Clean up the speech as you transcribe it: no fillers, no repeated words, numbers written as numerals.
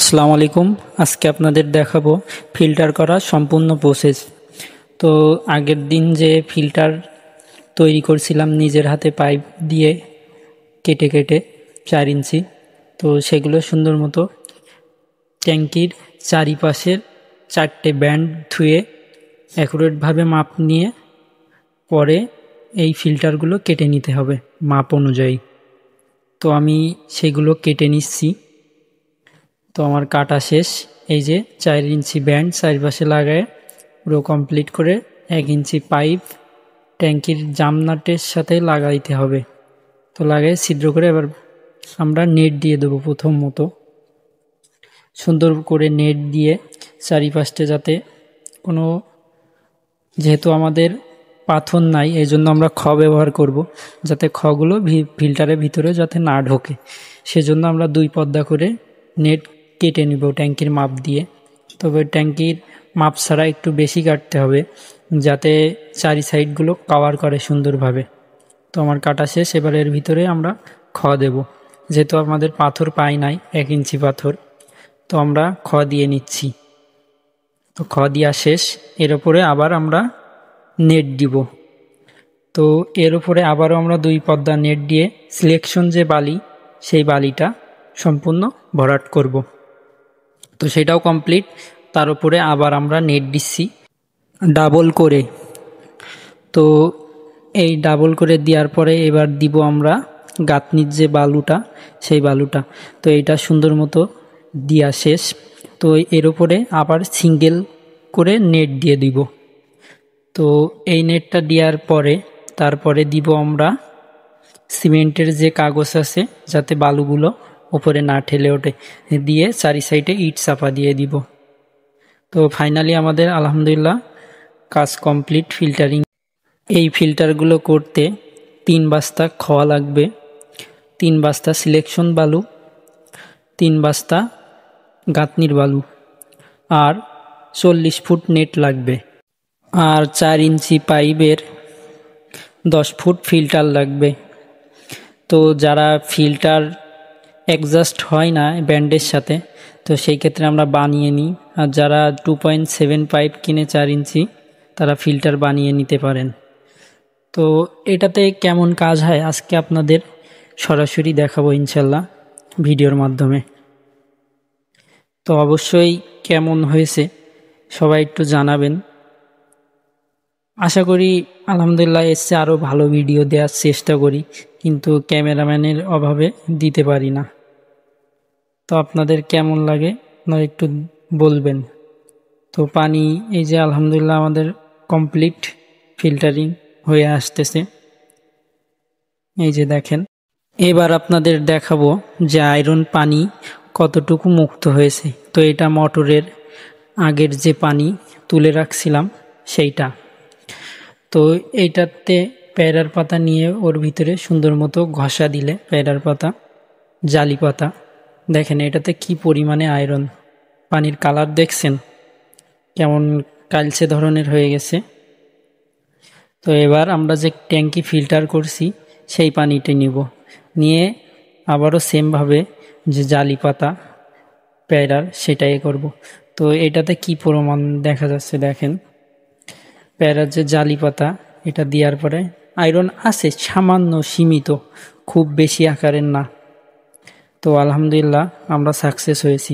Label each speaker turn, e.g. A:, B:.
A: আসসালামু আলাইকুম। আজকে আপনাদের দেখাবো ফিল্টার করা সম্পূর্ণ প্রসেস। তো আগের দিন যে ফিল্টার তৈরি করছিলাম নিজের হাতে পাইপ দিয়ে কেটে কেটে 4 ইঞ্চি, তো সেগুলো সুন্দর মতো ট্যাঙ্কির চারিপাশের 4টে ব্যান্ড ধুয়ে অ্যাকুরেটভাবে মাপ নিয়ে পরে এই ফিল্টারগুলো কেটে নিতে হবে মাপ অনুযায়ী। তো আমি সেগুলো কেটে নিচ্ছি। তো আমার কাটা শেষ। এই যে 4 ইঞ্চি ব্যান্ড চারিপাশে লাগায় পুরো কমপ্লিট করে 1 ইঞ্চি পাইপ ট্যাঙ্কির জামনাটের সাথে লাগাইতে হবে। তো লাগাই ছিদ্র করে এবার আমরা নেট দিয়ে দেবো। প্রথম মতো সুন্দর করে নেট দিয়ে চারিপাশে যাতে কোনো, যেহেতু আমাদের পাথর নাই এই জন্য আমরা খ ব্যবহার করব, যাতে খগুলো ফিল্টারের ভিতরে যাতে না ঢোকে, সেজন্য আমরা 2 পর্দা করে নেট কেটে নিব ট্যাঙ্কির মাপ দিয়ে। তবে ট্যাঙ্কির মাপ ছাড়া একটু বেশি কাটতে হবে যাতে চারি সাইডগুলো কভার করে সুন্দরভাবে। তো আমার কাটা শেষ। এবার এর ভিতরে আমরা খ দেব, যেহেতু আমাদের পাথর পাই নাই 1 ইঞ্চি পাথর, তো আমরা খ দিয়ে নিচ্ছি। তো খ দেওয়া শেষ। এর ওপরে আবার আমরা নেট দিব। তো এর উপরে আবারও আমরা 2 পর্দা নেট দিয়ে সিলেকশন যে বালি, সেই বালিটা সম্পূর্ণ ভরাট করব। তো সেটাও কমপ্লিট। তার উপরে আবার আমরা নেট দিচ্ছি ডাবল করে। তো এই ডাবল করে দেওয়ার পরে এবার দিব আমরা গাঁথনির যে বালুটা, সেই বালুটা। তো এইটা সুন্দর মতো দেওয়া শেষ। তো এর উপরে আবার সিঙ্গেল করে নেট দিয়ে দিব। তো এই নেটটা দেওয়ার পরে তারপরে দিব আমরা সিমেন্টের যে কাগজ আছে, যাতে বালুগুলো উপরে না ঠেলে ওঠে, দিয়ে চারি সাইডে ইট চাপা দিয়ে দিব। তো ফাইনালি আমাদের আলহামদুলিল্লাহ কাজ কমপ্লিট ফিল্টারিং। এই ফিল্টারগুলো করতে 3 বস্তা খোয়া লাগবে, 3 বস্তা সিলেকশন বালু, 3 বস্তা গাঁথনির বালু, আর 40 ফুট নেট লাগবে, আর 4 ইঞ্চি পাইপের 10 ফুট ফিল্টার লাগবে। তো যারা ফিল্টার অ্যাডজাস্ট হয় না ব্যান্ডের সাথে, তো সেই ক্ষেত্রে আমরা বানিয়ে নিই। আর যারা 2.7 পাইপ কিনে 4 ইঞ্চি, তারা ফিল্টার বানিয়ে নিতে পারেন। তো এটাতে কেমন কাজ হয় আজকে আপনাদের সরাসরি দেখাবো ইনশাল্লাহ ভিডিওর মাধ্যমে। তো অবশ্যই কেমন হয়েছে সবাই একটু জানাবেন। আশা করি আলহামদুলিল্লাহ এসে আরও ভালো ভিডিও দেওয়ার চেষ্টা করি, কিন্তু ক্যামেরাম্যানের অভাবে দিতে পারি না। তো আপনাদের কেমন লাগে আপনারা একটু বলবেন। তো পানি এই যে আলহামদুলিল্লাহ আমাদের কমপ্লিট ফিল্টারিং হয়ে আসতেছে, এই যে দেখেন। এবার আপনাদের দেখাবো যে আয়রন পানি কতটুকু মুক্ত হয়েছে। তো এটা মোটরের আগের যে পানি তুলে রাখছিলাম সেইটা। তো এইটাতে পেয়ারার পাতা নিয়ে ওর ভিতরে সুন্দর মতো ঘষা দিলে, পেয়ারার পাতা, জালি পাতা, দেখেন এটাতে কি পরিমাণে আয়রন। পানির কালার দেখছেন কেমন কালচে ধরনের হয়ে গেছে। তো এবার আমরা যে ট্যাঙ্কি ফিল্টার করছি সেই পানিটা নিব, নিয়ে আবারও সেমভাবে যে জালি পাতা পেয়ারার সেটাই করব। তো এটাতে কি পরিমাণ দেখা যাচ্ছে দেখেন, পেয়ারার যে জালি পাতা এটা দেওয়ার পরে আয়রন আছে সামান্য সীমিত, খুব বেশি আকারের না। তো আলহামদুলিল্লাহ আমরা সাকসেস হয়েছি।